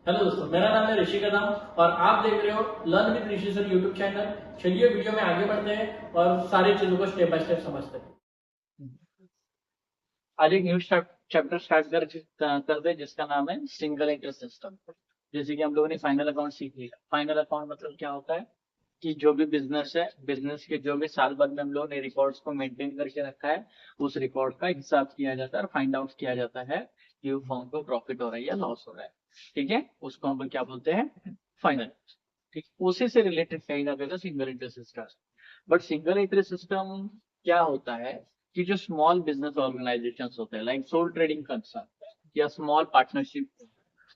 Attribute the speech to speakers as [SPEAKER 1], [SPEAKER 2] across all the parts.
[SPEAKER 1] Hello दोस्तों, मेरा नाम है ऋषि कदम और आप देख रहे हो learn with Rishi sir YouTube channel. चलिए वीडियो में आगे बढ़ते हैं और सारी चीजों को स्टेप बाय स्टेप समझते हैं।
[SPEAKER 2] आज एक न्यू चैप्टर स्टार्ट करते हैं जिसका नाम है सिंगल इंटरेस्ट सिस्टम। जैसे कि हम लोगों ने फाइनल अकाउंट सीख लिया। फाइनल अकाउंट मतलब क्या होता है कि जो भी बिजनेस है, बिजनेस के जो भी साल भर में हम लोगों ने रिकॉर्ड्स को मेंटेन करके रखा है, उस रिकॉर्ड का हिसाब किया जाता है और फाइंड आउट किया जाता है कि वो फॉर्म को प्रॉफिट हो रहा है या लॉस हो रहा है। ठीक है, उसको हम लोग क्या बोलते हैं? फाइनल। ठीक, उसी से रिलेटेड कहीं ना कहीं single interest system. But single interest system क्या होता है कि जो स्मॉल बिजनेस ऑर्गेनाइजेशन होते हैं, लाइक सोल ट्रेडिंग कंसर्न या स्मॉल पार्टनरशिप,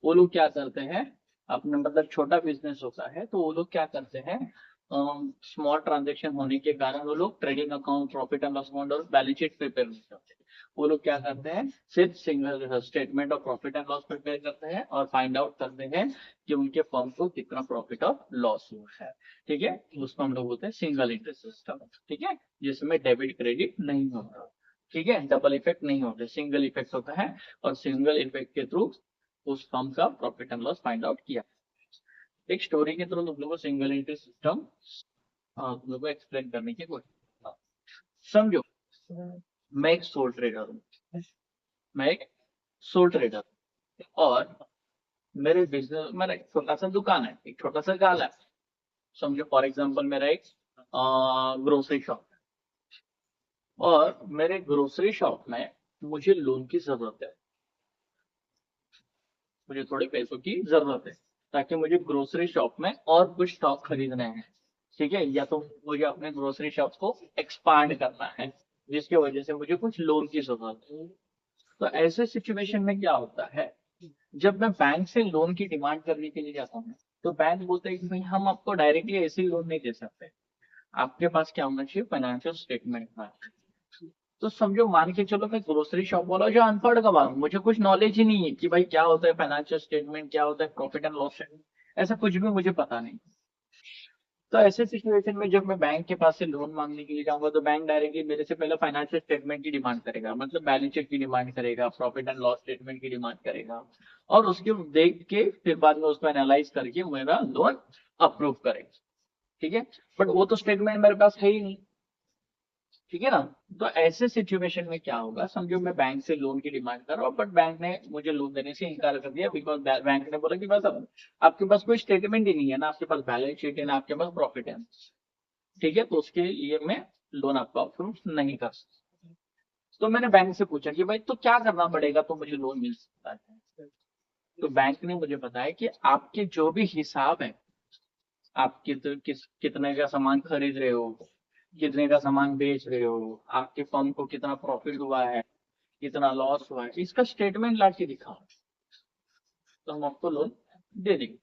[SPEAKER 2] वो लोग क्या करते हैं, अपने मतलब छोटा बिजनेस होता है तो वो लोग क्या करते हैं, स्मॉल ट्रांजेक्शन होने के कारण वो लोग trading account, profit and loss account और बैलेंस शीट प्रिपेयर नहीं करते। वो लोग क्या करते हैं, सिर्फ single statement of profit and loss prepare करते हैं और फाइंड आउट करते हैं कि उनके फर्म को कितना प्रॉफिट और लॉस हुआ है। ठीक है, उसको हम लोग बोलते हैं सिंगल इंटरेस्ट सिस्टम। ठीक है, जिसमें डेबिट क्रेडिट नहीं होता। ठीक है, डबल इफेक्ट नहीं होते, सिंगल इफेक्ट होता है और सिंगल इफेक्ट के थ्रू उस फर्म का profit and loss find out किया। एक स्टोरी के थ्रू तुम लोगों को सिंगल एंट्री सिस्टम तुम लोगों को एक्सप्लेन करने की कोशिश करता हूं। समझो, मैं एक सोल ट्रेडर हूँ। मैं एक सोल ट्रेडर हूँ और मेरे बिजनेस, मेरा एक छोटा सा दुकान है, एक छोटा सा गाला है। समझो फॉर एग्जांपल मेरा एक ग्रोसरी शॉप है और मेरे ग्रोसरी शॉप में मुझे लोन की जरूरत है। मुझे थोड़े पैसों की जरूरत है ताकि मुझे ग्रोसरी शॉप में और कुछ स्टॉक खरीदने हैं। ठीक है, या तो मुझे अपने ग्रोसरी शॉप को एक्सपांड करना है जिसकी वजह से मुझे कुछ लोन की जरूरत है। तो ऐसे सिचुएशन में क्या होता है, जब मैं बैंक से लोन की डिमांड करने के लिए जाता हूँ तो बैंक बोलता है कि भाई हम आपको डायरेक्टली ऐसे लोन नहीं दे सकते, आपके पास क्या होना चाहिए, फाइनेंशियल स्टेटमेंट होना चाहिए। तो समझो, मान के चलो मैं ग्रोसरी शॉप वाला जो अनपढ़ गवार हूँ, मुझे कुछ नॉलेज ही नहीं है कि भाई क्या होता है फाइनेंशियल स्टेटमेंट, क्या होता है प्रॉफिट एंड लॉस स्टेटमेंट, ऐसा कुछ भी मुझे पता नहीं। तो ऐसे सिचुएशन में जब मैं बैंक के पास से लोन मांगने के लिए जाऊंगा तो बैंक डायरेक्टली मेरे से पहले फाइनेंशियल स्टेटमेंट की डिमांड करेगा, मतलब बैलेंस शीट की डिमांड करेगा, प्रॉफिट एंड लॉस स्टेटमेंट की डिमांड करेगा और उसके देख के फिर बाद में उसको एनालाइज करके मेरा लोन अप्रूव करेगा। ठीक है, बट वो तो स्टेटमेंट मेरे पास है ही नहीं। ठीक है ना। तो ऐसे सिचुएशन में क्या होगा, समझो मैं बैंक से लोन की डिमांड कर रहा हूँ बट बैंक ने मुझे लोन देने से इनकार कर दिया बिकॉज बैंक ने बोला कि बस अब आपके पास कोई स्टेटमेंट ही नहीं है, ना आपके पास बैलेंस शीट है, ना आपके पास प्रॉफिट है। ठीक है, तो उसके लिए मैं लोन आपको अप्रूव नहीं कर सकता। तो मैंने बैंक से पूछा कि भाई तो क्या करना पड़ेगा तो मुझे लोन मिल सकता है। तो बैंक ने मुझे बताया कि आपके जो भी हिसाब है, आप कितने का सामान खरीद रहे हो, कितने का सामान बेच रहे हो, आपके फर्म को कितना प्रॉफिट हुआ है, कितना लॉस हुआ है, इसका स्टेटमेंट ला के दिखाओ तो हम आपको लोन दे देंगे।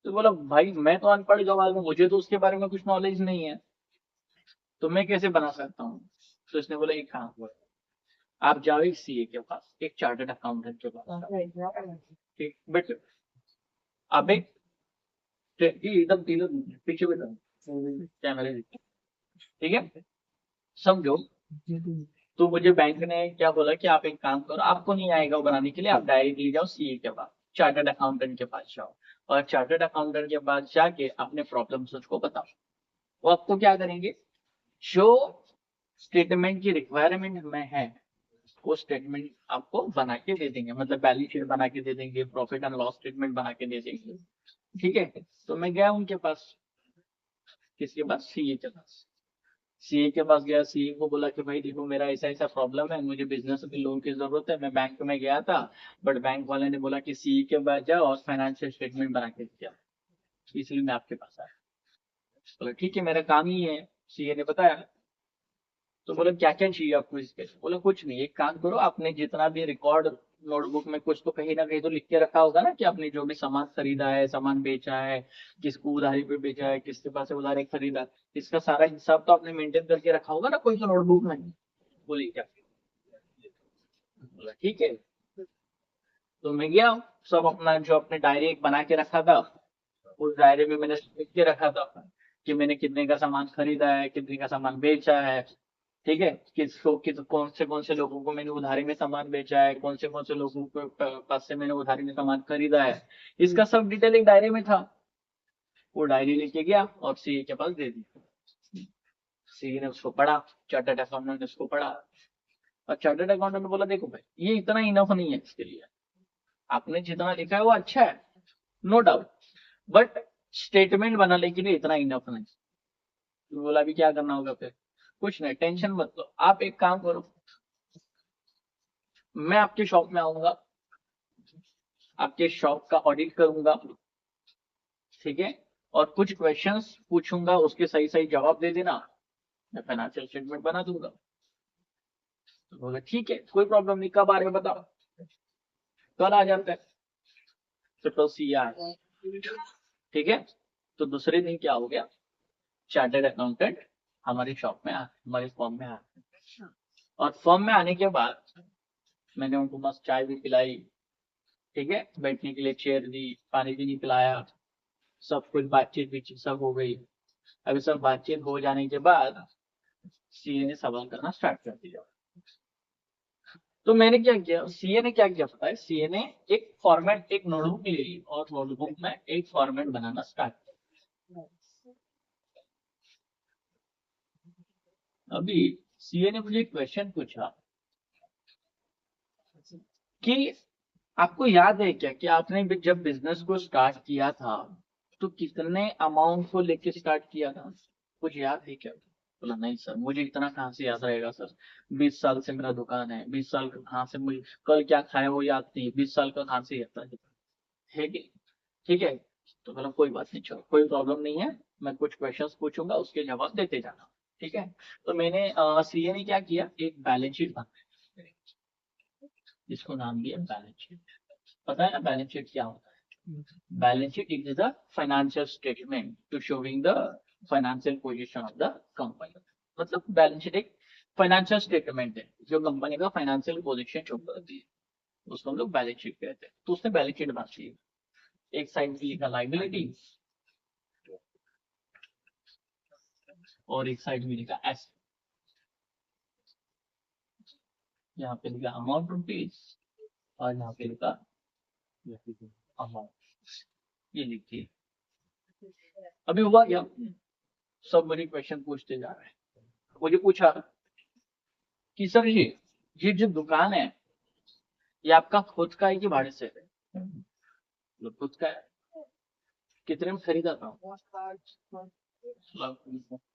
[SPEAKER 2] तो बोला भाई मैं तो अनपढ़ गवार हूँ, मुझे तो उसके बारे में कुछ नॉलेज नहीं है, तो मैं कैसे बना सकता हूँ। तो इसने बोला एक काम करो, आप जाओ एक सीए के पास, एक चार्टर्ड अकाउंटेंट के पास। ठीक, बट आप एक एकदम एकदम पीछे बैठा कैमरे, ठीक है। समझो, तो मुझे बैंक ने क्या बोला कि आप एक काम करो, आपको नहीं आएगा वो बनाने के लिए, आप डायरेक्टली जाओ सीए के पास, चार्टर्ड अकाउंटेंट के पास जाओ और चार्टर्ड अकाउंटेंट के पास जाके अपने प्रॉब्लम्स उसको बताओ। वो आपको क्या करेंगे, जो स्टेटमेंट की रिक्वायरमेंट में है वो स्टेटमेंट आपको बना के दे देंगे, मतलब बैलेंस शीट बना के दे देंगे, प्रॉफिट एंड लॉस स्टेटमेंट बना के दे देंगे। ठीक है, तो मैं गया उनके पास, किसके पास, सीए के पास। सीए के पास गया, सीए को बोला कि भाई देखो मेरा ऐसा ऐसा प्रॉब्लम है, मुझे बिजनेस में लोन की जरूरत है, मैं बैंक में गया था बट बैंक वाले ने बोला कि सीए के पास जाओ और फाइनेंशियल स्टेटमेंट बना के दिया, इसलिए मैं आपके पास आया। बोला ठीक है, मेरा काम ही है। सीए ने बताया, तो बोला क्या क्या चाहिए आपको इसके, बोला कुछ नहीं, एक काम करो, आपने जितना भी रिकॉर्ड नोटबुक में कुछ तो कहीं ना कहीं तो लिख के रखा होगा ना कि आपने जो भी सामान खरीदा है, सामान बेचा है, किसको उधारी पे बेचा है, किसके पास से उधारी खरीदा, इसका सारा हिसाब तो आपने मेंटेन करके रखा होगा ना कोई तो नोटबुक में। बोली क्या, बोला ठीक है। तो मैं गया, सब अपना जो अपने डायरी एक बना के रखा था, उस डायरी में मैंने लिख के रखा था कि मैंने कितने का सामान खरीदा है, कितने का सामान बेचा है। ठीक है, कौन से लोगों को मैंने उधारी में सामान बेचा है, कौन से लोगों को पास से मैंने उधारी में सामान खरीदा है, इसका सब डिटेल एक डायरी में था। वो डायरी लेके गया और सीए के पास दे दी। सीए ने उसको पढ़ा, चार्टर्ड अकाउंटेंट ने उसको पढ़ा, और चार्टर्ड अकाउंटेंट ने बोला देखो भाई ये इतना इनफ नहीं है इसके लिए, आपने जितना लिखा है वो अच्छा है, नो डाउट, बट स्टेटमेंट बनाने के लिए इतना इनफ नहीं। तो बोला अभी क्या करना होगा फिर? कुछ नहीं, टेंशन मत लो, आप एक काम करो, मैं आपके शॉप में आऊंगा, आपके शॉप का ऑडिट करूंगा, ठीक है, और कुछ क्वेश्चंस पूछूंगा, उसके सही सही जवाब दे देना, मैं फाइनेंशियल स्टेटमेंट बना दूंगा। तो बोला ठीक है, कोई प्रॉब्लम नहीं, कब आ रहे हो बताओ। कल आ जाते हैं। तो कल सी आए, ठीक है। तो दूसरे दिन क्या हो गया, चार्टर्ड अकाउंटेंट हमारी शॉप में हमारी फॉर्म में आ, और फॉर्म में आने के बाद मैंने उनको मस्त चाय भी पिलाई, ठीक है, बैठने के लिए चेयर दी, पानी भी नहीं पिलाया, सब कुछ बातचीत भी सब हो गई। अभी सब बातचीत हो जाने के बाद सीए ने सवाल करना स्टार्ट कर दिया। तो मैंने क्या किया, सीए ने क्या किया पता है, सीए ने एक फॉर्मेट, एक नोटबुक ले ली और नोटबुक में एक फॉर्मेट बनाना स्टार्ट किया। अभी सीए ने मुझे एक क्वेश्चन पूछा कि आपको याद है क्या कि आपने जब बिजनेस को स्टार्ट किया था तो कितने अमाउंट को लेके स्टार्ट किया था, कुछ याद है क्या? बोला नहीं सर, मुझे इतना कहाँ से याद रहेगा सर, 20 साल से मेरा दुकान है, 20 साल का कहाँ से, मुझे कल क्या खाया वो याद नहीं, 20 साल का कहाँ से याद है कि, ठीक है। तो बोला कोई बात नहीं, चलो कोई प्रॉब्लम नहीं है, मैं कुछ क्वेश्चंस पूछूंगा उसके जवाब देते जाना, ठीक है। तो मैंने सीए ने क्या किया, एक बैलेंस शीट बनाई, जिसको नाम दिया बैलेंस शीट। पता है ना बैलेंस शीट क्या होता है? Balance sheet is the financial statement to showing the financial position of the company. मतलब बैलेंस शीट एक फाइनेंशियल स्टेटमेंट है जो कंपनी का फाइनेंशियल पोजीशन शो करती है, उसको हम लोग बैलेंस शीट कहते हैं। तो उसने बैलेंस शीट बनाई है, एक साइड पे लिखा लाइबिलिटी और एक साइड में लिखा एसेट, यहाँ पे लिखा अमाउंट रुपीज और यहाँ पे लिखा अमाउंट, ये लिखिए। अभी हुआ क्या, सब मुझे क्वेश्चन पूछते जा रहे हैं। मुझे पूछा कि सर ये जो दुकान है ये आपका खुद का है कि भाड़े से है? मतलब खुद का है। कितने में खरीदा था?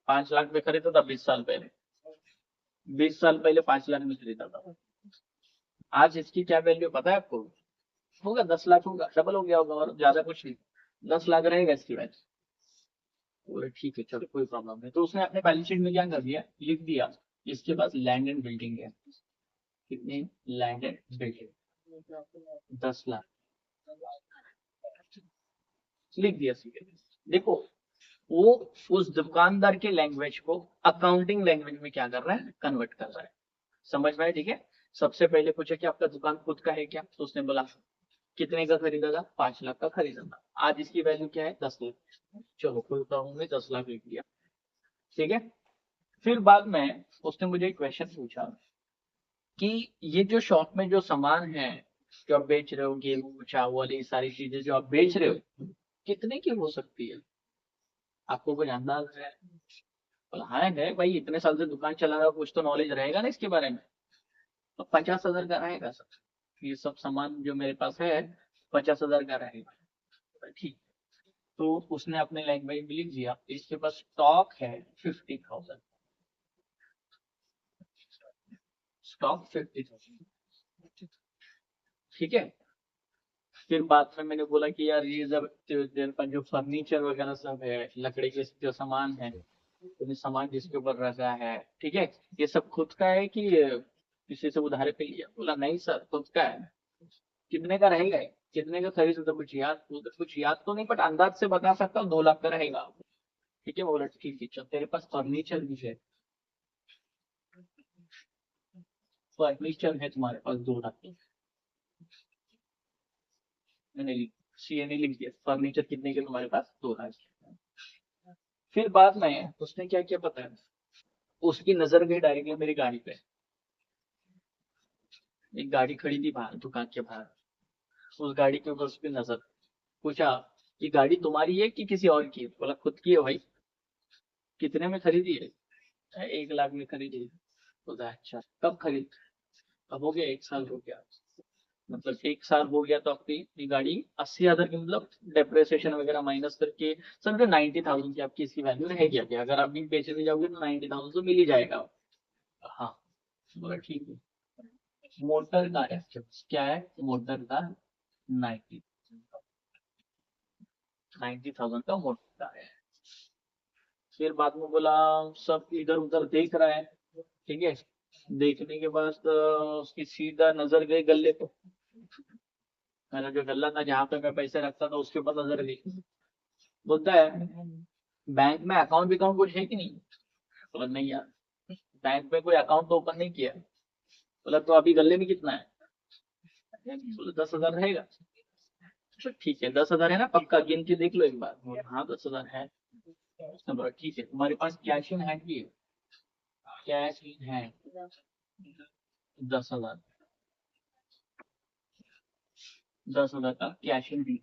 [SPEAKER 2] 5 लाख में खरीदा था 20 साल पहले, 20 साल पहले 5 लाख में खरीदा था। आज इसकी क्या वैल्यू पता है आपको? होगा 10 लाख, होगा डबल हो गया होगा, और ज्यादा कुछ नहीं, 10 लाख रहेगा इसकी वैल्यू। बोले ठीक है चलो कोई प्रॉब्लम नहीं। तो उसने अपने बैलेंस शीट में क्या कर दिया, लिख दिया इसके पास लैंड एंड बिल्डिंग है, कितनी लैंड एंड बिल्डिंग, 10 लाख लिख दिया सीधे। देखो वो उस दुकानदार के लैंग्वेज को अकाउंटिंग लैंग्वेज में क्या कर रहा है, कन्वर्ट कर रहा है। समझ में आया? ठीक है। सबसे पहले पूछा कि आपका दुकान खुद का है क्या, तो उसने बोला कितने का खरीदा था, 5 लाख का खरीदा था। आज इसकी वैल्यू क्या है, 10 लाख। चलो कोई प्रॉब्लम नहीं, 10 लाख लिख दिया, ठीक है। फिर बाद में उसने मुझे एक क्वेश्चन पूछा कि ये जो शॉप में जो सामान है जो आप बेच रहे हो, गेहूं चावल ये सारी चीजें जो आप बेच रहे हो, कितने की हो सकती है, आपको कुछ अंदाज है? बोला, हाँ है भाई, इतने साल से दुकान चला रहा हूं, कुछ तो नॉलेज रहेगा ना इसके बारे में। तो 50,000 का रहेगा सर, ये सब सामान जो मेरे पास है 50,000 का रहेगा, ठीक। तो उसने अपने लैंग्वेज में लिख दिया इसके पास स्टॉक है 50,000, स्टॉक 50,000, ठीक है। फिर बाद में मैंने बोला कि यार ये जब तेरे पास जो फर्नीचर वगैरह सब है, लकड़ी के जो सामान है, तूने सामान जिसके ऊपर रखा है, ठीक है, ये सब खुद का है कि किसी से उधार पे लिया? बोला नहीं सर खुद का है। कितने का रहेगा ये? कितने का खरीद, तो कुछ याद तो नहीं, बट अंदाज से बता सकता हूँ 2 लाख का रहेगा, ठीक है। बोला ठीक है चल, तेरे पास फर्नीचर है तुम्हारे पास 2 लाख, मैंने सीए ने लिख दिया फर्नीचर कितने के तुम्हारे पास, 2 लाख। फिर बाद में उसने क्या किया पता है, उसकी नजर गई डायरेक्टली मेरी गाड़ी पे। एक गाड़ी खड़ी थी बाहर, दुकान के बाहर, उस गाड़ी के ऊपर उसकी नजर। पूछा, ये गाड़ी तुम्हारी है कि किसी और की है? बोला खुद की है भाई। कितने में खरीदी है? 1 लाख में खरीदी है। बोला अच्छा, कब खरीद? अब हो गया 1 साल हो गया। मतलब 1 साल हो गया तो आपकी ये गाड़ी 80,000 की, मतलब डेप्रेसिएशन वगैरह माइनस करके समझो 90,000 की आपकी इसकी वैल्यू रहेगी। अभी अगर आप भी बेचने जाओगे तो 90,000 तो मिल ही जाएगा। हाँ, बोला ठीक है। मोटर कार है, क्या है? Motor car. 90 90,000 का मोटर कार है। फिर बाद में बोला, सब इधर उधर देख रहा है, ठीक है। देखने के बाद उसकी सीधा नजर गई गले पे। मेरा जो गल्ला था जहाँ पे मैं पैसे रखता था उसके ऊपर नजर गई। बोलता है, बैंक में अकाउंट अकाउंट कुछ है कि नहीं? बोला नहीं यार, बैंक में कोई अकाउंट तो ओपन नहीं किया। बोला तो अभी गले में कितना है? बोला 10,000 रहेगा। तो ठीक है, 10,000 है ना पक्का? गिन के देख लो एक बार। बोला, हाँ 10,000 है। उसने बोला ठीक है, तुम्हारे पास कैश इन हैंड भी है? Cash in hand 10,000। 10,000 का कैश इन भी।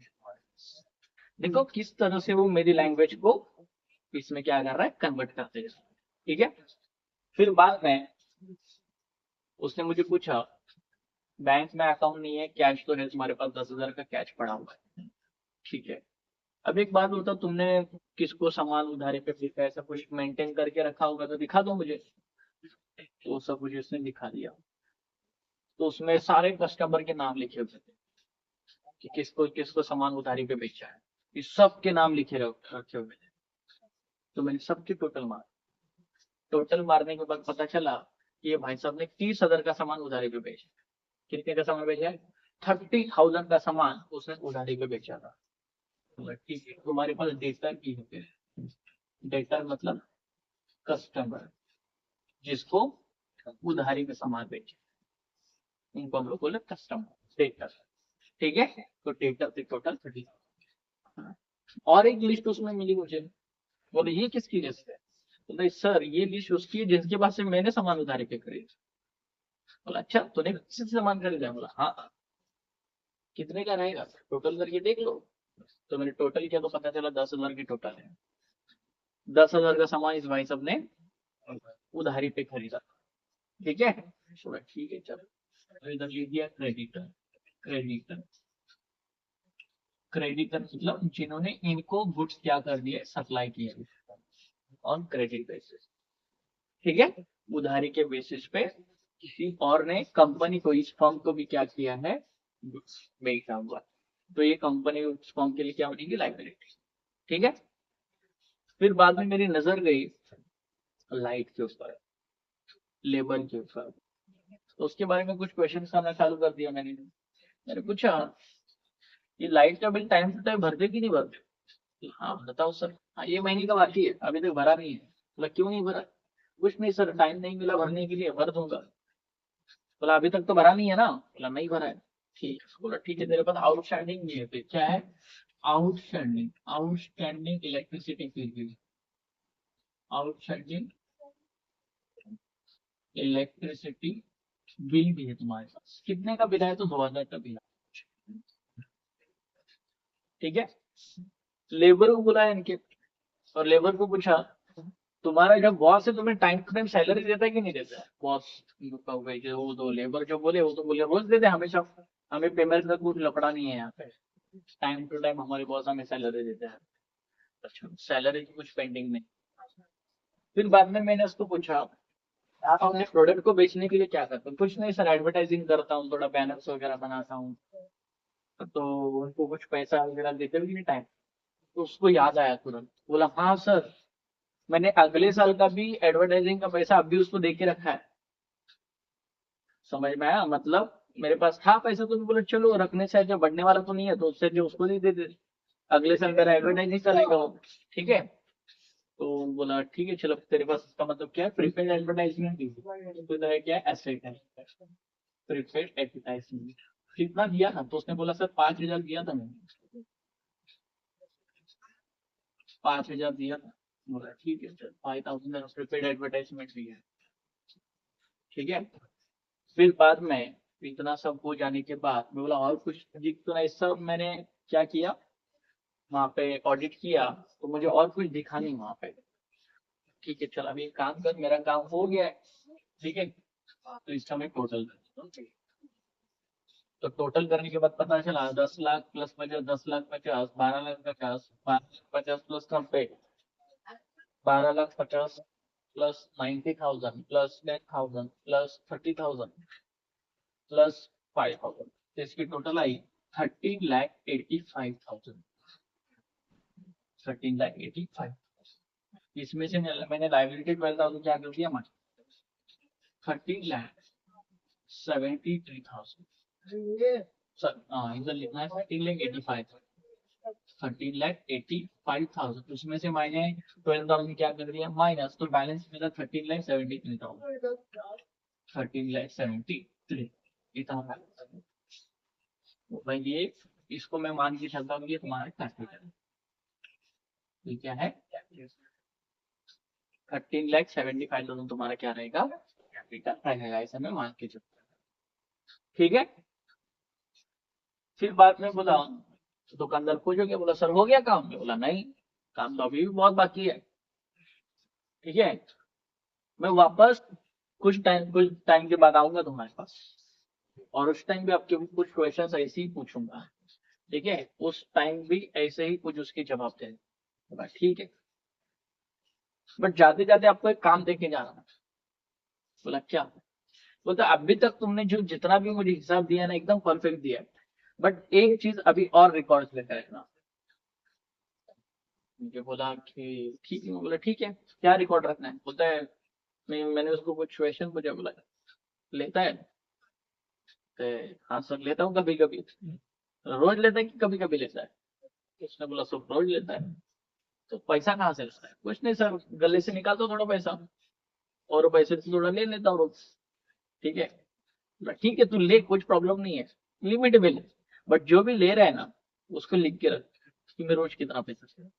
[SPEAKER 2] देखो किस तरह से वो मेरी लैंग्वेज को इसमें क्या कर रहा है, कन्वर्ट करते हैं। ठीक है। फिर बाद में उसने मुझे पूछा, बैंक में अकाउंट नहीं है, कैश तो है तुम्हारे पास, 10,000 का कैश पड़ा हुआ है, ठीक है। अब एक बात बताओ, तुमने किसको सामान उधारी पे बेचा, ऐसा कुछ मेंटेन करके रखा होगा तो दिखा दो मुझे। तो सब मुझे उसने दिखा दिया। तो उसमें सारे कस्टमर के नाम लिखे हुए थे कि किसको किसको सामान उधारी पे बेचा है। इस सब के नाम लिखे रखे हुए थे। तो मैंने सबके टोटल मारने के बाद पता चला कि ये भाई साहब ने 30,000 का सामान उधारी पे बेचा। कितने का सामान बेचा है? 30,000 का सामान उसने उधारी पे बेचा था। तो ठीक है, तुम्हारे पास डेटर की है। डेटर मतलब कस्टमर, जिसको उधारी पे सामान बेचे, उनको हम लोग बोले कस्टमर, डेटर। ठीक है। तो डेटर से टोटल 30। और एक लिस्ट उसमें मिली मुझे। बोले ये किसकी लिस्ट है? बोले सर ये लिस्ट उसकी है जिसके पास से मैंने सामान उधारी पे खरीदा। बोला अच्छा, तूने किसी से सामान खरीदा? बोला हाँ। कितने का रहेगा? टोटल करके देख लो। तो मैंने टोटल किया तो पता चला 10,000 की टोटल है। 10,000 का सामान इस भाई साहब ने उधारी पे खरीदा। ठीक है। बोला ठीक है चलो। तो इधर लिख दिया क्रेडिटर। क्रेडिटर, क्रेडिटर मतलब जिन्होंने इनको गुड्स क्या कर दिए, सप्लाई किया ऑन क्रेडिट बेसिस। ठीक है। उधारी के बेसिस पे किसी और ने कंपनी को, इस फर्म को भी क्या किया है, गुड्स बेचा हुआ। तो ये कंपनी उस फर्म के लिए क्या बनेगी, लाइबिलिटी। ठीक है। फिर बाद में मेरी नजर गई लाइट के ऊपर, लेबर के ऊपर। तो उसके बारे में कुछ क्वेश्चन करना चालू कर दिया मैंने। मैंने पूछा, ये लाइट का बिल टाइम टू टाइम भरते कि नहीं भरते? हाँ बताओ सर। हाँ ये महीने का बाकी है, अभी तक भरा नहीं है। बोला क्यों नहीं भरा? कुछ नहीं सर, टाइम नहीं मिला भरने के लिए, भर दूंगा। बोला अभी तक तो भरा नहीं है ना? बोला नहीं भरा है। ठीक है। बोला ठीक है, तेरे पास आउटस्टैंडिंग नहीं है फिर क्या है? Outstanding, outstanding electricity bill. Outstanding electricity bill भी है तुम्हारे पास। कितने का बिल है? तो 2,000 का बिल है। ठीक है। लेबर को बुलाया इनके, और लेबर को पूछा, तुम्हारा जब बॉस है तुम्हें टाइम टू टाइम सैलरी देता है कि नहीं देता है? बॉस वो तो लेबर जो बोले वो तो बोले रोज देते हैं हमेशा, हमें पेमेंट का कुछ लफड़ा नहीं है यहाँ पे, टाइम टू टाइम हमारे बॉस हमें सैलरी देते हैं। अच्छा, सैलरी की कुछ पेंडिंग नहीं। फिर बाद में मैंने उसको पूछा, आप अपने प्रोडक्ट को बेचने के लिए क्या करते हो? कुछ नहीं सर, एडवर्टाइजिंग करता हूँ, थोड़ा बैनर्स वगैरह बनाता हूँ। तो उनको कुछ पैसा वगैरह देते भी नहीं टाइम। तो उसको याद आया तुरंत, बोला हाँ सर, मैंने अगले साल का भी एडवर्टाइजिंग का पैसा अब भी उसको दे के रखा है। समझ में आया? मतलब मेरे पास था पैसा, तो बोले चलो रखने से जो बढ़ने वाला तो नहीं है, तो उससे जो उसको दे देते, अगले साल मेरा एडवर्टाइजिंग करेगा वो। ठीक है। तो बोला ठीक है चलो, तेरे पास इसका मतलब क्या है, प्रीपेड एडवर्टाइजमेंट। तो इधर है क्या है, एसेट है, प्रीपेड एडवर्टाइजमेंट। कितना दिया था? तो उसने बोला सर 5,000 दिया था मैंने। 5,000 दिया था। बोला ठीक है सर, 5000 प्रीपेड एडवर्टाइजमेंट भी है, ठीक है। फिर बाद में इतना सब हो जाने के बाद मैं बोला और कुछ दिख तो नहीं, सब मैंने क्या किया, वहां पे ऑडिट किया तो मुझे और कुछ दिखा नहीं वहां पे। ठीक है चल अभी एक काम कर, मेरा काम हो गया है, ठीक है, तो इसका मैं टोटल कर, तो टोटल करने के बाद पता चला 10 lakh plus 50, 10 lakh 50, 12 lakh 50, 12 lakh 50 plus 90, 12 lakh 50 plus 90,000 plus 10,000 plus 30,000 plus 5,000, तो इसकी टोटल आई 13,85,000। 13,85,000, इसमें से मैंने लाइबिलिटी 12,000 क्या कर दिया, 13,73,000। सर इधर लिखना है 13,85,000, 13,85,000, उसमें से मैंने 12,000 क्या कर दिया माइनस, तो बैलेंस मेरा 13,73,000, 13,73 इतना बैलेंस है। तो भाई ये इसको मैं मान के चलता हूँ ये तुम्हारा कैपिटल, ये क्या है, 13,75,000 तुम्हारा क्या रहेगा, कैपिटल रहेगा, ऐसा मैं मान के चलता हूँ, ठीक है। फिर बाद में बोला तो दुकानदार खुश हो गया, बोला सर हो गया काम, मैं बोला नहीं, काम तो अभी भी बहुत बाकी है, ठीक है। मैं वापस कुछ टाइम के बाद आऊंगा तुम्हारे पास, और उस टाइम भी आपके कुछ क्वेश्चन ऐसे ही पूछूंगा, ठीक है, उस टाइम भी ऐसे ही कुछ उसके जवाब दे, बस ठीक है। बट जाते जाते आपको एक काम देके जाना है। बोला क्या, बोलता अभी तक तुमने जो जितना भी मुझे हिसाब दिया ना एकदम परफेक्ट दिया, बट एक चीज अभी और रिकॉर्ड लेकर रखना। मुझे बोला कि ठीक है, मैं बोला ठीक है क्या रिकॉर्ड रखना है, बोलता है मैंने उसको कुछ क्वेश्चन पूछा, बोला लेता है, तो हाँ सर लेता हूँ कभी कभी, रोज लेता है कि कभी कभी लेता है, उसने बोला सब रोज लेता है, तो पैसा कहाँ से लेता है, कुछ नहीं सर गले से निकालता हूँ थोड़ा पैसा, और पैसे से थोड़ा ले लेता हूँ रोज, ठीक है। बोला, ठीक है तू ले कुछ प्रॉब्लम नहीं है, लिमिट में ले, बट जो भी ले रहा है ना उसको लिख के रख कि मैं रोज कितना पैसा,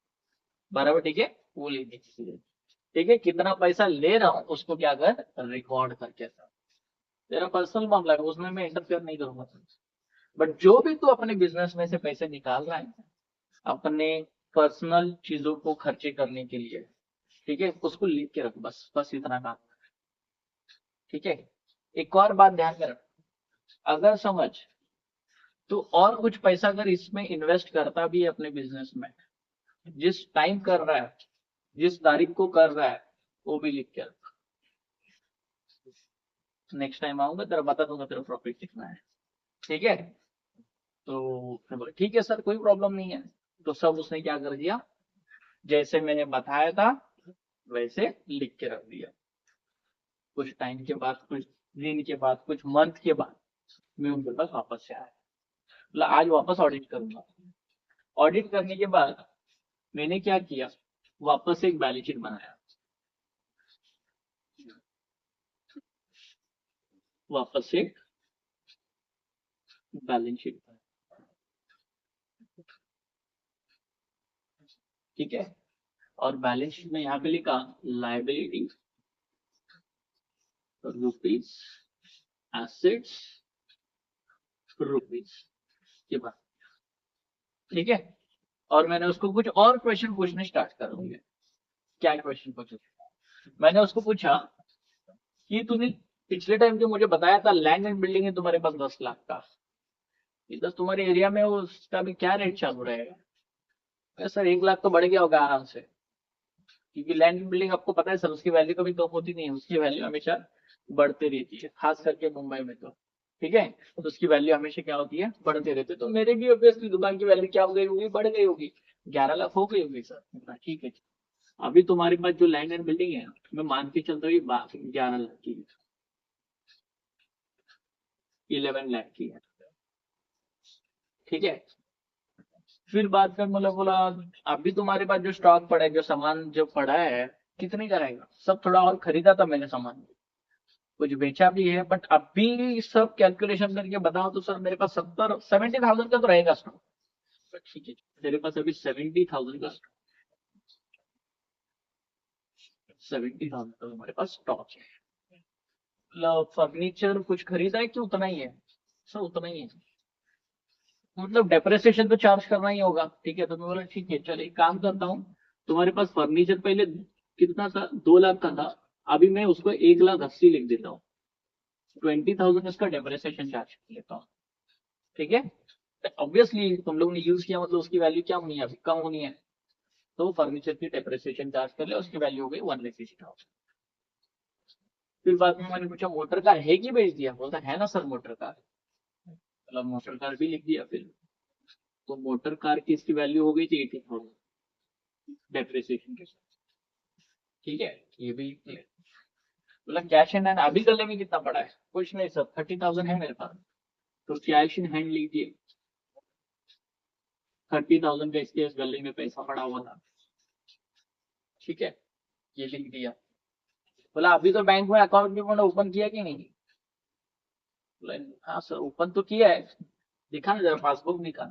[SPEAKER 2] बराबर ठीक है, वो लेने की चीज है। ठीक है, कितना पैसा ले रहा हूँ उसको क्या कर, रिकॉर्ड करके रख। तेरा पर्सनल मामला है उसमें मैं इंटरफेयर नहीं करूंगा, बट जो भी तू अपने बिजनेस में से पैसे निकाल रहा है अपने पर्सनल चीजों को खर्चे करने के लिए, ठीक है, उसको लिख के रख, बस बस इतना काम, ठीक है। एक और बात ध्यान में रख, अगर समझ तो और कुछ पैसा अगर इसमें इन्वेस्ट करता भी है अपने बिजनेस में, जिस टाइम कर रहा है, जिस तारीख को कर रहा है, वो भी लिख के रख, नेक्स्ट टाइम आऊंगा तेरा बता दूंगा तेरा प्रॉफिट कितना है, ठीक है। तो ठीक है सर कोई प्रॉब्लम नहीं है, तो सब उसने क्या कर दिया, जैसे मैंने बताया था वैसे लिख के रख दिया। कुछ टाइम के बाद, कुछ दिन के बाद, कुछ मंथ के बाद मैं उनके पास वापस से आया, मतलब आज वापस ऑडिट करूंगा। ऑडिट करने के बाद मैंने क्या किया, वापस से एक बैलेंस शीट बनाया, वापस से बैलेंस शीट, ठीक है। और बैलेंस शीट में यहाँ पे लिखा लाइबिलिटी रुपीज, एसेट्स रुपीज के बाद, ठीक है। और मैंने उसको कुछ और क्वेश्चन पूछने स्टार्ट कर दिए। क्या क्वेश्चन पूछे, मैंने उसको पूछा कि तूने पिछले टाइम जो मुझे बताया था लैंड एंड बिल्डिंग है तुम्हारे पास 10 लाख का, इधर तुम्हारे एरिया में उसका भी क्या रेट चालू रहेगा, सर 1 लाख तो बढ़ गया होगा आराम से, क्योंकि लैंड एंड बिल्डिंग आपको पता है सर उसकी वैल्यू कभी कम होती नहीं है, उसकी वैल्यू हमेशा बढ़ती रहती है, खास करके मुंबई में तो, ठीक है, तो उसकी वैल्यू हमेशा क्या होती है, बढ़ती रहती है। तो मेरे भी ऑब्वियसली दुकान की वैल्यू क्या हो गई होगी, बढ़ गई होगी, 11 लाख हो गई होगी सर, ठीक है। अभी तुम्हारे पास जो लैंड एंड बिल्डिंग है मैं मान के चलता हूँ 11 लाख की, 11 लाख की है, ठीक है। फिर बात कर, मतलब बोला अभी तुम्हारे पास जो स्टॉक पड़ा है, जो सामान जो पड़ा है कितने का रहेगा, सब थोड़ा और खरीदा था मैंने सामान, कुछ बेचा भी है, बट अभी सब कैलकुलेशन करके बताओ तो सर मेरे पास 70,000 का तो रहेगा स्टॉक, ठीक है तेरे पास अभी 70,000 का स्टॉक, 70,000 का हमारे पास स्टॉक है। मतलब फर्नीचर कुछ खरीदा है कि उतना ही है? सर उतना ही है, मतलब डेप्रिसिएशन तो चार्ज करना ही होगा। ठीक है, तो मैं बोला ठीक है चल एक काम करता हूँ, तुम्हारे पास फर्नीचर पहले कितना था, 2 लाख का था, अभी मैं उसको 1,80,000 लिख देता हूँ, 20,000 इसका डेप्रिसिएशन चार्ज लेता हूँ। ठीक है, ऑब्वियसली तुम लोग ने यूज किया, मतलब उसकी वैल्यू क्या होनी है, अभी कम होनी है, तो फर्नीचर की डेप्रिसिएशन चार्ज कर ले, उसकी वैल्यू हो गई 1,80,000। फिर बाद में मैंने पूछा मोटर कार है कि बेच दिया, बोलता है ना सर मोटर कार, मतलब मोटर कार भी लिख दिया। फिर तो मोटर कार की इसकी वैल्यू हो गई थी 80,000 डेप्रिसिएशन के साथ। ठीक है, ये भी मतलब कैश इन हैंड अभी गले में कितना पड़ा है, कुछ नहीं सर 30,000 है मेरे पास, तो कैश इन हैंड लीजिए, 30,000 का इसके इस गले में पैसा पड़ा हुआ था। ठीक है, ये लिख दिया। बोला अभी तो बैंक में अकाउंट भी मैंने ओपन किया कि नहीं, बोला हाँ सर ओपन तो किया है, दिखा ना जरा पासबुक दिखा,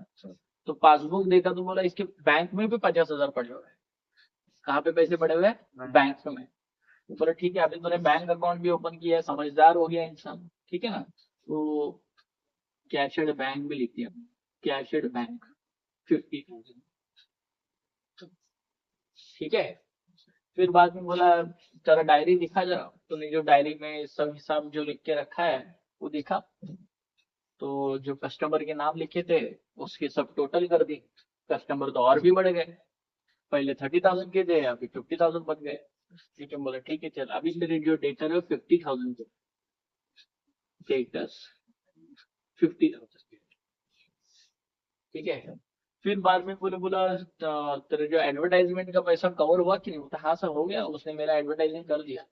[SPEAKER 2] तो पासबुक देखा तो बोला इसके बैंक में भी 50,000 पड़े हुए हैं। कहाँ पे पैसे पड़े हुए हैं, बैंक में। तो बोला ठीक है, अभी तूने बैंक अकाउंट भी ओपन किया है, समझदार हो गया इंसान, ठीक है ना, तो कैशड बैंक भी लिख दिया, कैशड बैंक 50,000। ठीक है, फिर बाद में बोला तेरा डायरी दिखा जरा, तूने जो डायरी में सब हिसाब जो लिख के रखा है वो दिखा, तो जो कस्टमर के नाम लिखे थे उसके सब टोटल कर दी, कस्टमर तो और भी बढ़ गए, पहले 30,000 के थे अभी 50,000 बन गए। ठीक है, बोला ठीक है चल अभी मेरे जो डेटर है 50,000 के डेटर्स 50,000। ठीक है, फिर बाद में बोले बोला तेरे जो एडवर्टाइजमेंट का पैसा कवर हुआ कि नहीं, बोलता हाँ सर हो गया, उसने मेरा एडवर्टाइजिंग कर दिया,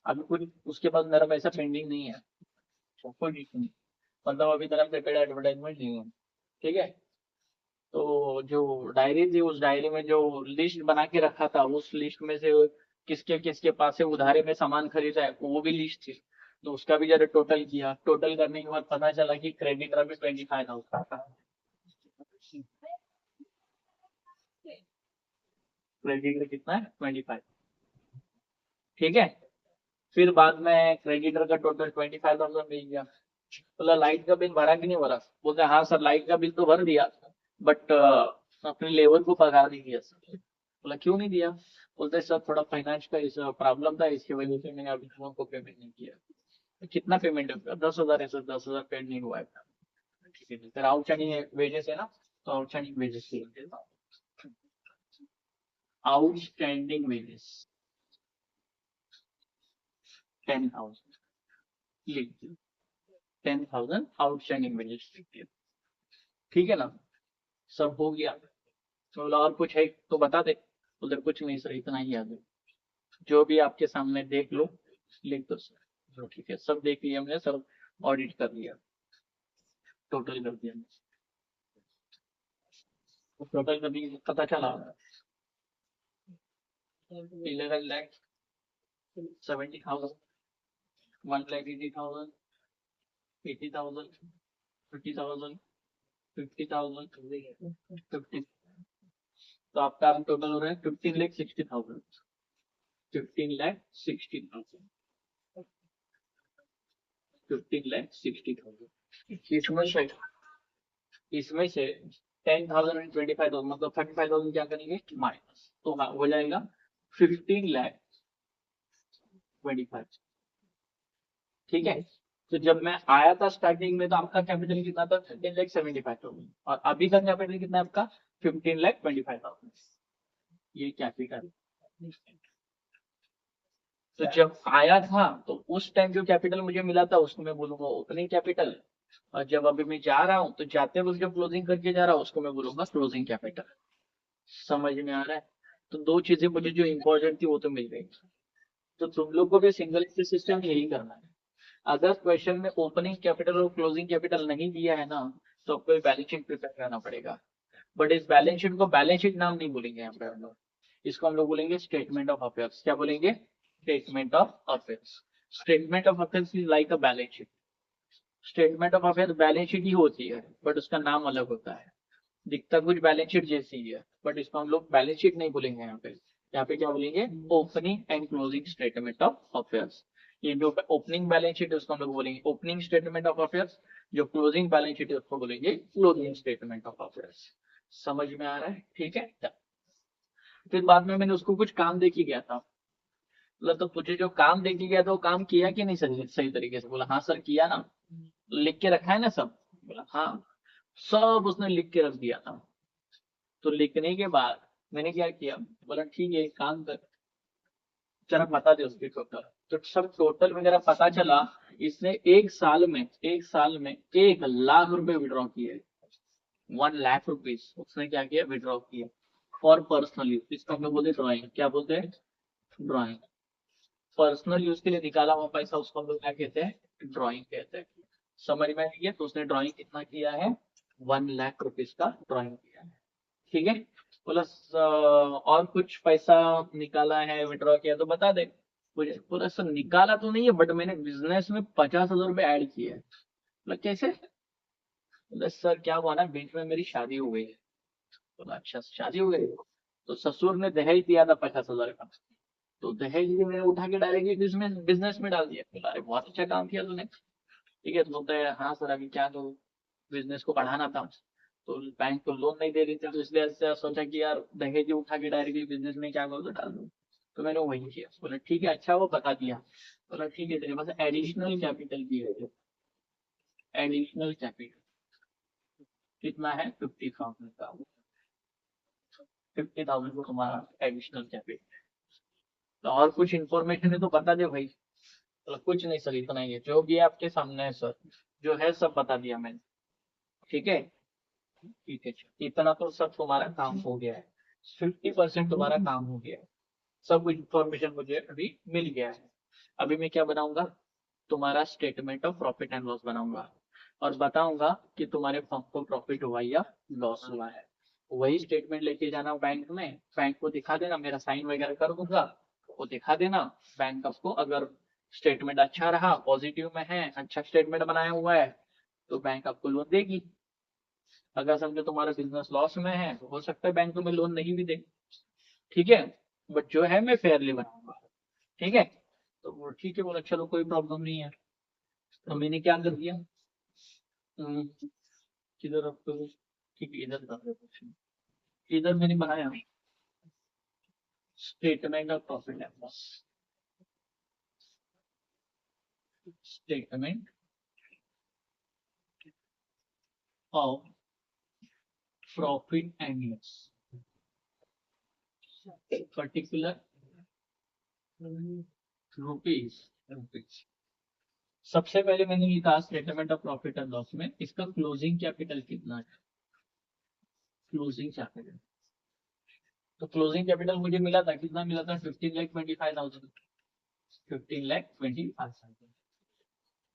[SPEAKER 2] अभी कुछ उसके पास मेरा पैसा पेंडिंग नहीं है, तो कोई दिक्कत नहीं, मतलब अभी तरफ पेड एडवर्टाइजमेंट नहीं है। ठीक है, तो जो डायरी थी उस डायरी में जो लिस्ट बना के रखा था, उस लिस्ट में से किसके किसके पास से उधारे में सामान खरीदा है वो भी लिस्ट थी, तो उसका भी जरा टोटल किया, टोटल करने के बाद पता चला कि क्रेडिटर भी 25,000 था, क्रेडिटर कितना है 25। ठीक है, फिर बाद में क्रेडिटर का टोटल 25,000 मिल गया। बोला लाइट का बिल भरा कि नहीं भरा, बोलते हाँ सर लाइट का बिल तो भर दिया, बट अपने लेबर को पगार नहीं दिया सर। बोला क्यों नहीं दिया, बोलते सर थोड़ा फाइनेंस का इस प्रॉब्लम था, इसकी वजह से मैंने अभी लोगों को पेमेंट नहीं किया। तो कितना पेमेंट है, 10,000 है सर, 10,000 पेड नहीं हुआ है। ठीक है सर, आउटस्टैंडिंग वेजेस है ना, तो आउटस्टैंडिंग वेजेस आउटस्टैंडिंग वेजेस 10,000 लिख दिया, 10,000 आउटस्टैंडिंग वेजेस लिख दिया। ठीक है ना, सब हो गया। तो बोला और कुछ है तो बता दे, उधर कुछ नहीं सर इतना ही याद है, जो भी आपके सामने देख लो लिख दो सर। तो ठीक है, सब देख लिया हमने, सब ऑडिट कर लिया, टोटल कर दिया, तो टोटल करने के पता चला 11,70,000, 1,80,000, 80,000, 50,000, 50,000, 50, तो आपका टोटल हो रहा है 15,60,000, 15,60,000, 15,60,000। इसमें से 10,000 एंड 25,000 मतलब 35,000 क्या करेंगे माइनस, तो हाँ हो जाएगा 15,25,000। ठीक है, तो जब मैं आया था स्टार्टिंग में तो आपका कैपिटल कितना था, 15,75,000, और अभी का कैपिटल कितना है आपका 15,25,000, ये कैपिटल। तो जब आया था तो उस टाइम जो कैपिटल मुझे मिला था उसको मैं बोलूंगा ओपनिंग कैपिटल, और जब अभी मैं जा रहा हूँ तो जाते वक्त जब क्लोजिंग करके जा रहा हूँ उसको मैं बोलूंगा क्लोजिंग कैपिटल। समझ में आ रहा है, तो दो चीजें मुझे जो इंपॉर्टेंट थी वो तो मिल गई। तो तुम लोग को भी सिंगल सिस्टम यही करना है, अगर क्वेश्चन में ओपनिंग कैपिटल और क्लोजिंग कैपिटल नहीं दिया है ना तो आपको बैलेंस शीट प्रिपेयर करना पड़ेगा, बट इस बैलेंस शीट को बैलेंस शीट नाम नहीं बोलेंगे यहाँ पे हम लोग, इसको हम लोग बोलेंगे स्टेटमेंट ऑफ अफेयर्स। क्या बोलेंगे, statement of affairs. Statement of affairs is like a balance sheet, statement of affairs balance sheet ही होती है बट उसका नाम अलग होता है, दिखता कुछ बैलेंस शीट जैसी ही है, बट इसको हम लोग बैलेंस शीट नहीं बोलेंगे यहाँ पे, यहाँ पे क्या बोलेंगे, opening and closing statement of affairs. ये जो ओपनिंग बैलेंस शीट है उसको हम लोग बोलेंगे ओपनिंग स्टेटमेंट ऑफ अफेयर्स, जो क्लोजिंग बैलेंस शीट है उसको बोलेंगे क्लोजिंग स्टेटमेंट ऑफ अफेयर्स। समझ में आ रहा है? ठीक है। फिर बाद में मैंने उसको कुछ काम दे के गया था, मतलब तो मुझे जो काम दे के गया था वो काम किया कि नहीं सही सही तरीके से? बोला हाँ सर किया ना। लिख के रखा है ना सब? बोला हाँ। सब उसने लिख के रख दिया था। तो लिखने के बाद मैंने क्या किया, बोला ठीक है एक काम कर, जरा बता दे उसके टोटल। तो सब टोटल वगैरह पता चला, इसने एक साल में 1 लाख रुपए विड्रॉ किए। 1 लाख रुपीज उसने क्या किया, विड्रॉ किया फॉर पर्सनल यूज। इसको हम लोग बोलते ड्रॉइंग, क्या बोलते हैं, ड्रॉइंग। पर्सनल यूज के लिए निकाला हुआ पैसा उसको हम लोग क्या कहते हैं, ड्रॉइंग कहते हैं। समझ में आई? तो उसने ड्रॉइंग कितना किया है, 1 लाख रुपीज का ड्रॉइंग किया है। ठीक है। प्लस और कुछ पैसा निकाला है, विड्रॉ किया तो बता दे मुझे। बोला सर निकाला तो नहीं है, बट मैंने बिजनेस में 50,000 रुपए ऐड किए हैं। बोला कैसे? बोला सर क्या हुआ ना, बीच में मेरी शादी हो गई है। बोला अच्छा शादी हो गई, तो ससुर ने दहेज दिया था 50,000 का, तो दहेज भी मैंने उठा के डायरेक्टली बिजनेस में डाल दिया। बोला अरे बहुत अच्छा काम किया तूने। ठीक है। तो बोलता है हाँ सर अभी क्या करूँ, बिजनेस को बढ़ाना था, तो बैंक तो लोन नहीं दे रही थी, तो इसलिए ऐसा सोचा कि यार दहेज ही उठा के डायरेक्टली बिजनेस में क्या करूँ तो डाल दूँ। तो मैंने वही किया। बोला ठीक है अच्छा वो बता दिया। बोला ठीक है तेरे पास एडिशनल कैपिटल भी है। एडिशनल कैपिटल कितना है, 50,000 का। 50,000 को तुम्हारा एडिशनल कैपिटल। तो और कुछ इन्फॉर्मेशन है तो बता दे भाई। मतलब कुछ नहीं सर इतना ही है, जो भी है आपके सामने है सर, जो है सब बता दिया मैंने। ठीक है। ठीक है इतना तो सब तुम्हारा काम हो गया है, 50% तुम्हारा काम हो गया है। सब इंफॉर्मेशन मुझे अभी मिल गया है। अभी मैं क्या बनाऊंगा, तुम्हारा statement of profit and loss बनाऊंगा, और बताऊंगा कि तुम्हारे फर्म को प्रॉफिट हुआ या लॉस हुआ है। वही स्टेटमेंट लेके जाना बैंक में, बैंक को दिखा देना, मेरा साइन वगैरह कर दूंगा, वो दिखा देना। बैंक आपको अगर स्टेटमेंट अच्छा रहा, पॉजिटिव में है, अच्छा स्टेटमेंट बनाया हुआ है, तो बैंक आपको लोन देगी। अगर समझो तुम्हारा बिजनेस लॉस में है तो हो सकता है बैंक तुम्हें लोन नहीं भी दे। ठीक है। बट जो है मैं फेयरली बनाऊंगा। ठीक है। तो वो ठीक है, बोला चलो कोई प्रॉब्लम नहीं है। तो मैंने क्या कर दिया, हम्म, किधर अब तो ठीक है इधर कर दो। इधर मैंने बनाया statement of profit and loss. Statement of profit and loss particular rupees rupees. सबसे पहले मैंने लिखा statement of profit and loss में इसका क्लोजिंग कैपिटल कितना है। क्लोजिंग कैपिटल, तो क्लोजिंग कैपिटल मुझे मिला था, कितना मिला था, 15,25,000। 15,25,000।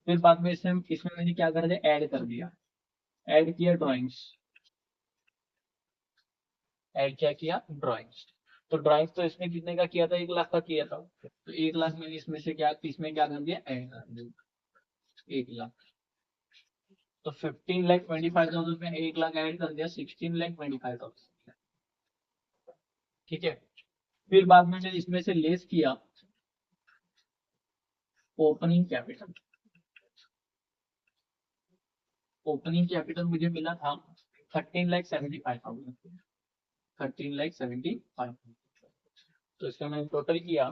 [SPEAKER 2] फिर बाद में इसमें इसमें मैंने क्या कर दिया, ऐड कर दिया। ऐड किया ड्राइंग्स। ऐड क्या किया, ड्राइंग्स। तो ड्राइंग्स तो इसमें कितने का किया था, 1 लाख का किया था। तो 1 लाख मैंने इसमें से क्या, इसमें क्या कर दिया, ऐड कर दिया 1 लाख। तो 15,25,000 में 1 लाख ऐड कर दिया, 16,25,000। ठीक है। फिर बाद में मैंने इसमें से लेस किया ओपनिंग कैपिटल। ओपनिंग कैपिटल मुझे मिला था 13,75,000। 13,75,000। तो इसका मैंने टोटल किया,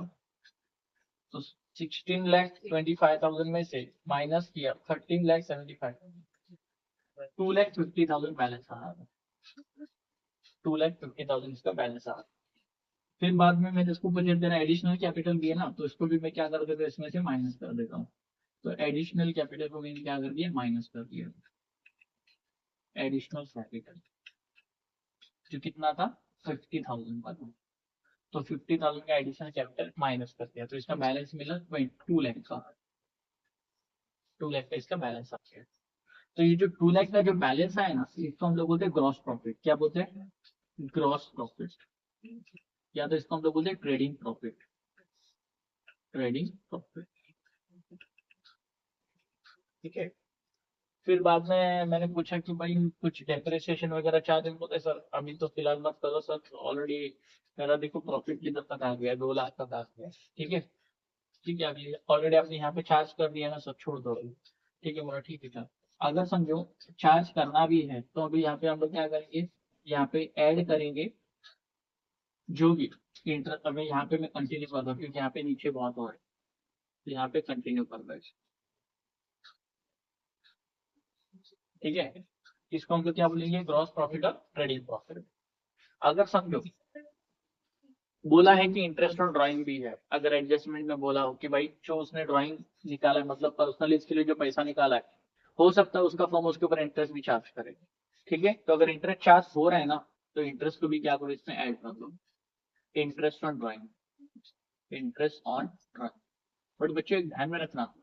[SPEAKER 2] तो 16,25,000 में से माइनस किया 13,75,000, 2,50,000 बैलेंस आ रहा था। 2,50,000 इसका बैलेंस आ रहा। फिर बाद में मैंने इसको बजट देना, एडिशनल कैपिटल दिया ना, तो इसको भी मैं क्या कर देता हूँ, इसमें से माइनस कर देता हूँ। तो एडिशनल कैपिटल को मैंने क्या कर दिया, माइनस कर दिया। एडिशनल कैपिटल जो कितना था, 50,000 का था। तो 50,000 का एडिशनल कैपिटल माइनस कर दिया, तो इसका बैलेंस मिला 2 लाख का। 2 लाख का इसका बैलेंस आ गया। तो ये जो 2 लाख का जो बैलेंस आया ना, इसको हम लोग बोलते हैं ग्रॉस प्रॉफिट। क्या बोलते हैं, ग्रॉस प्रॉफिट। या तो इसको हम लोग बोलते हैं ट्रेडिंग प्रॉफिट। Trading profit. ठीक है। फिर बाद में मैंने पूछा कि भाई कुछ डेप्रिसिएशन वगैरह चार्ज बोलते सर अभी तो फिलहाल मत करो सर, ऑलरेडी मेरा देखो प्रॉफिट किधर तक आ गया, 2 लाख तक आ गया। ठीक है, ठीक है, अभी ऑलरेडी आपने यहाँ पे चार्ज कर दिया ना सर, छोड़ दो अभी। ठीक है, बोला ठीक है सर। अगर समझो चार्ज करना भी है तो अभी यहाँ पे हम लोग क्या करेंगे, यहाँ पे ऐड करेंगे जो भी इंटर, अभी यहाँ पे मैं कंटिन्यू कर रहा हूँ क्योंकि यहाँ पे नीचे बहुत हो रहा है, तो यहाँ पे कंटिन्यू कर रहा है। ठीक है, इसको हम लोग क्या बोलेंगे, ग्रॉस प्रॉफिट और ट्रेडिंग प्रॉफिट। अगर समझो बोला है कि इंटरेस्ट ऑन ड्राइंग भी है, अगर एडजस्टमेंट में बोला हो कि भाई जो उसने ड्राइंग निकाला है, मतलब पर्सनल इसके लिए जो पैसा निकाला है, हो सकता है उसका फर्म उसके ऊपर इंटरेस्ट भी चार्ज करे। ठीक है, तो अगर इंटरेस्ट चार्ज हो रहा है ना, तो इंटरेस्ट को भी क्या करो इसमें ऐड कर दो, interest on drawing, interest on drawing. But बच्चे एक ध्यान में रखना,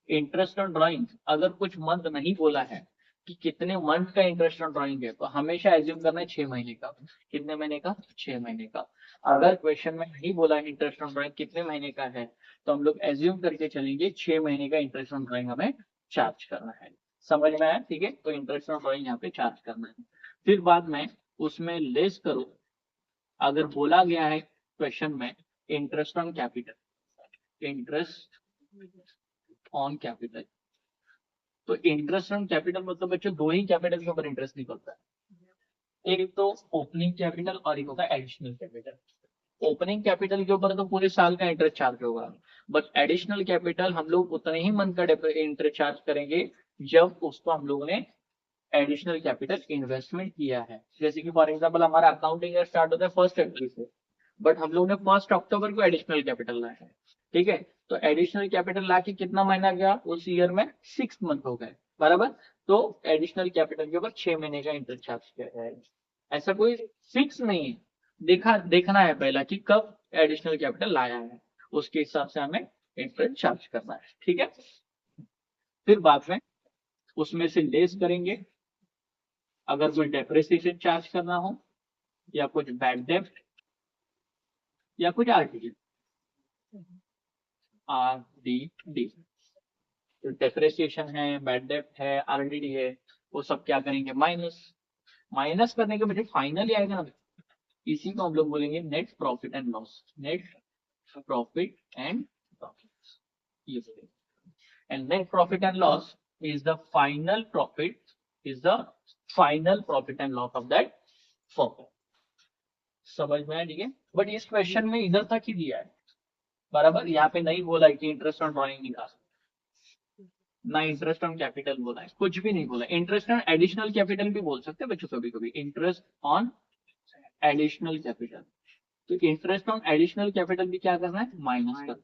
[SPEAKER 2] इंटरेस्ट ऑन ड्राइंग अगर कुछ मंथ नहीं बोला है कि कितने मंथ का इंटरेस्ट ऑन ड्राइंग है, तो हमेशा एज्यूम करना है 6 महीने का। कितने महीने का? 6 महीने का। अगर क्वेश्चन में नहीं बोला है इंटरेस्ट ऑन ड्राइंग कितने महीने का है, तो हम लोग एज्यूम करके चलेंगे 6 महीने का इंटरेस्ट ऑन ड्राइंग हमें चार्ज करना है। समझ में आया? ठीक है, तो इंटरेस्ट ऑन ड्राइंग यहाँ पे चार्ज करना है। फिर बाद में उसमें लेस करो, अगर बोला गया है क्वेश्चन में interest on capital, interest on capital, तो इंटरेस्ट ऑन कैपिटल मतलब बच्चों दो ही कैपिटल के ऊपर इंटरेस्ट निकलता है, एक तो ओपनिंग कैपिटल और एक होता है एडिशनल कैपिटल। ओपनिंग कैपिटल के ऊपर तो पूरे साल का इंटरेस्ट चार्ज होगा, बट एडिशनल कैपिटल हम लोग उतने ही मंथ का इंटरेस्ट चार्ज करेंगे जब उसको हम लोगों ने एडिशनल कैपिटल इन्वेस्टमेंट किया है। जैसे कि फॉर एग्जांपल हमारा अकाउंटिंग ईयर स्टार्ट होता है 1 अप्रैल से, बट हम लोग ने 1 अक्टूबर को एडिशनल कैपिटल लाया है। ठीक है, तो एडिशनल कैपिटल ला के कितना महीना गया उस ईयर में, 6 मंथ हो गए बराबर। तो एडिशनल कैपिटल के ऊपर 6 महीने का इंटरेस्ट चार्ज किया जाएगा। ऐसा कोई फिक्स नहीं है, देखना है पहला कि कब एडिशनल कैपिटल लाया है, उसके हिसाब से हमें इंटरेस्ट चार्ज करना है। ठीक है, फिर बाद में उसमें से लेस करेंगे, अगर कोई डेप्रिसिएशन चार्ज करना हो या कुछ बैड डेप्ट या कुछ आरटीडी, आरडीडी, तो डेप्रिसिएशन है, बैड डेप्ट है, आरडीडी है, वो सब क्या करेंगे माइनस। माइनस करने के बाद फाइनली आएगा ना, इसी को हम लोग बोलेंगे net profit and loss, net profit and loss, ये बोलेंगे। And net profit and loss is the final profit, is the final profit and loss of that firm. समझ में आया? ठीक है, बट इस क्वेश्चन में इधर तक ही दिया है बराबर, यहाँ पे नहीं बोला है कि इंटरेस्ट ऑन ड्राइंग निकाल, ना इंटरेस्ट ऑन कैपिटल बोला है, कुछ भी नहीं बोला। इंटरेस्ट ऑन एडिशनल कैपिटल भी बोल सकते हैं बच्चों कभी कभी, इंटरेस्ट ऑन एडिशनल कैपिटल। तो इंटरेस्ट ऑन एडिशनल कैपिटल भी क्या करना है, माइनस कर,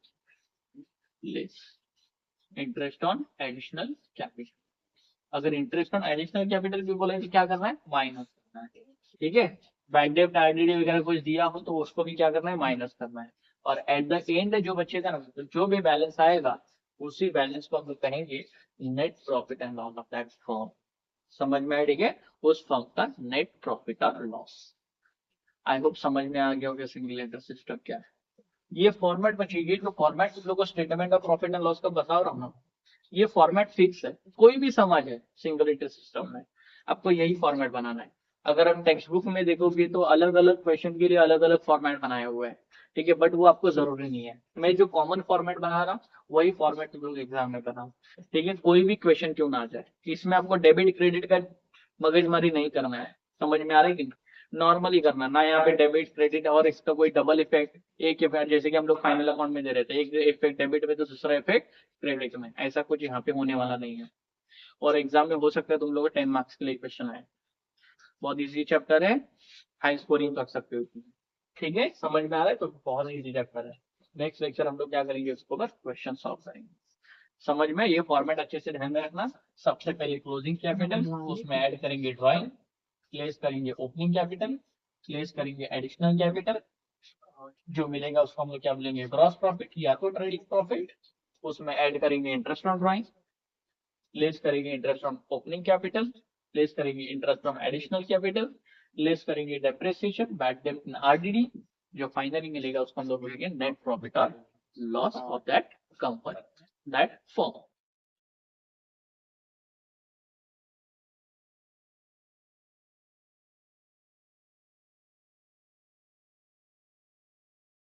[SPEAKER 2] less interest on additional capital. अगर इंटरेस्ट ऑन एडिशनल कैपिटल भी बोले तो क्या करना है, माइनस करना है। ठीक है, बैंक डेप्ट आरडीडी वगैरह कुछ दिया हो तो उसको भी क्या करना है, माइनस करना है। और एट द एंड जो बचेगा ना, तो जो भी बैलेंस आएगा उसी बैलेंस को हम लोग कहेंगे net profit and loss of that firm. समझ में आया? ठीक है, उस फर्म का नेट प्रॉफिट और लॉस। आई होप समझ में आ गया होगा सिंगल लेटर सिस्टम क्या है। ये फॉर्मेट बचेगी, जो फॉर्मेट तुम लोग को statement of profit and loss का बता रहा हूँ ना, ये फॉर्मेट फिक्स है, कोई भी समझ है सिंगल लेटर सिस्टम में आपको यही फॉर्मेट बनाना है। अगर हम टेक्स्ट बुक में देखोगे तो अलग अलग क्वेश्चन के लिए अलग अलग फॉर्मेट बनाए हुए हैं। ठीक है, बट वो आपको जरूरी नहीं है, मैं जो कॉमन फॉर्मेट बना रहा हूँ वही फॉर्मेट तुम लोग एग्जाम में बनाओ। ठीक है, कोई भी क्वेश्चन क्यों ना आ जाए, इसमें आपको डेबिट क्रेडिट का मगजमारी नहीं करना है। समझ में आ रहा है कि नॉर्मली करना ना, यहाँ पे डेबिट क्रेडिट और इसका कोई डबल इफेक्ट, एक इफेक्ट जैसे कि हम लोग फाइनल अकाउंट में दे रहे थे, एक इफेक्ट डेबिट में तो दूसरा इफेक्ट क्रेडिट में, ऐसा कुछ यहाँ पे होने वाला नहीं है। और एग्जाम में हो सकता है तुम लोग 10 मार्क्स के लिए क्वेश्चन आए, बहुत इजी चैप्टर है, हाई स्कोरिंग कर सकते हो। ठीक है, समझ में आ रहा है? तो बहुत इजी चैप्टर है। नेक्स्ट लेक्चर हम लोग क्या करेंगे, उसके ऊपर क्वेश्चन सॉल्व करेंगे। समझ में? ये फॉर्मेट अच्छे से ध्यान में रखना। सबसे पहले क्लोजिंग कैपिटल, उसमें ऐड करेंगे ड्राइंग, प्लेस करेंगे ओपनिंग कैपिटल, प्लेस करेंगे एडिशनल कैपिटल, जो मिलेगा उसको हम लोग क्या बोलेंगे, ग्रॉस प्रॉफिट या तो ट्रेडिंग प्रॉफिट। उसमें ऐड करेंगे इंटरेस्ट ऑन ड्राइंग, प्लेस करेंगे interest on opening capital, place करेंगे interest on additional capital, place करेंगे डेप्रिसिएशन, बैड डेप्ट, आरडीडी, जो फाइनली मिलेगा उसको हम लोग बोलेंगे नेट प्रॉफिट और loss of that company, that firm.